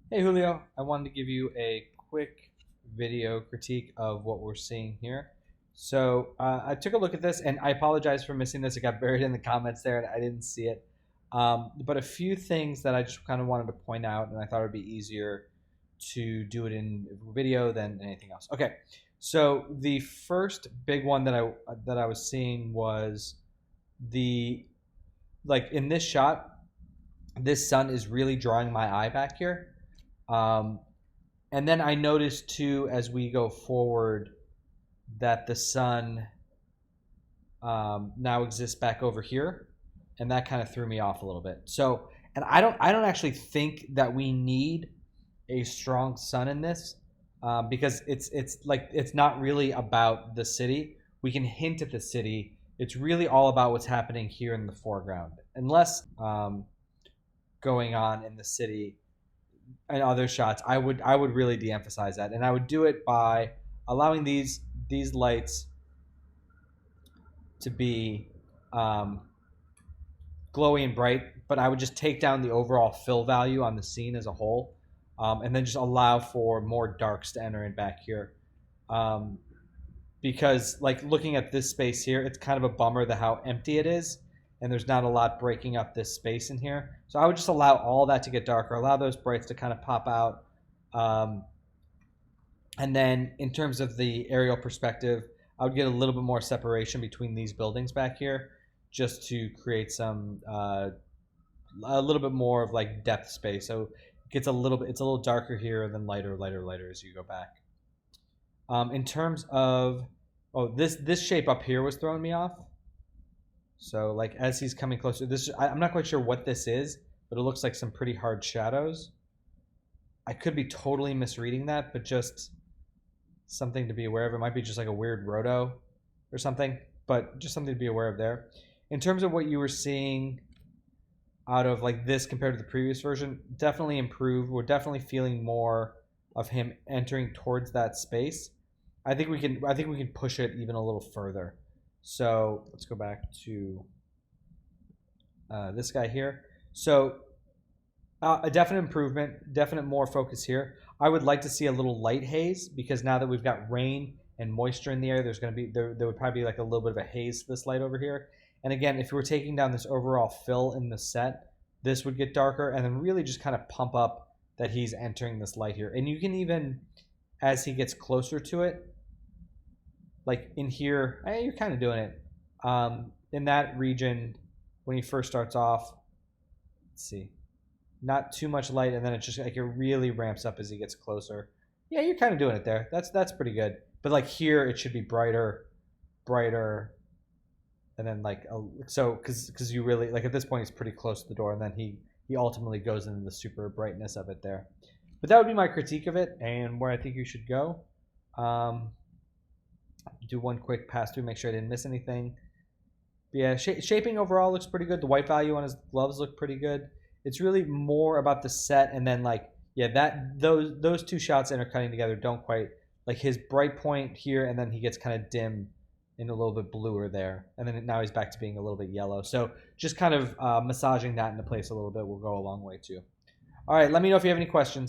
Hey Julio, I wanted to give you a quick video critique of what we're seeing here. I took a look at this, and I apologize for missing this. It got buried in the comments there, and I didn't see it. But a few things that I just kind of wanted to point out, and I thought it would be easier to do it in video than anything else. Okay, so the first big one that I was seeing was the like in this shot, this sun is really drawing my eye back here. Um, and then I noticed too, as we go forward, that the sun now exists back over here, and that kind of threw me off a little bit. So, and I don't actually think that we need a strong sun in this, because it's like it's not really about the city. We can hint at the city. It's really all about what's happening here in the foreground, unless going on in the city and other shots. I would really de-emphasize that, and I would do it by allowing these lights to be um, glowy and bright, but I would just take down the overall fill value on the scene as a whole, and then just allow for more darks to enter in back here. Um, because like looking at this space here, it's kind of a bummer that how empty it is, and there's not a lot breaking up this space in here. So I would just allow all that to get darker, allow those brights to kind of pop out. Um, and then in terms of the aerial perspective, I would get a little bit more separation between these buildings back here, just to create some a little bit more of like depth space. So it gets a little bit, it's a little darker here, and then lighter, lighter, lighter as you go back. In terms of, oh, this shape up here was throwing me off. So like as he's coming closer, I'm not quite sure what this is, but it looks like some pretty hard shadows. I could be totally misreading that, but just something to be aware of. It might be just like a weird roto or something, but just something to be aware of there. In terms of what you were seeing out of like this compared to the previous version, definitely improved. We're definitely feeling more of him entering towards that space. I think we can push it even a little further. So let's go back to this guy here. So a definite improvement, definite more focus here. I would like to see a little light haze, because now that we've got rain and moisture in the air, there's going to be there would probably be like a little bit of a haze to this light over here. And again, if we were taking down this overall fill in the set, this would get darker, and then really just kind of pump up that he's entering this light here. And you can even, as he gets closer to it, like in here, you're kind of doing it. In that region, when he first starts off, let's see, not too much light, and then it just like it really ramps up as he gets closer. Yeah, you're kind of doing it there. That's pretty good. But like here, it should be brighter, brighter, and then like so because you really like at this point he's pretty close to the door, and then he ultimately goes into the super brightness of it there. But that would be my critique of it and where I think you should go. Um, do one quick pass through, make sure I didn't miss anything. But yeah, shaping overall looks pretty good. The white value on his gloves look pretty good. It's really more about the set, and then like yeah, that those two shots intercutting together don't quite like his bright point here, and then he gets kind of dim and a little bit bluer there, and then now he's back to being a little bit yellow. So just kind of massaging that into place a little bit will go a long way too. All right, let me know if you have any questions.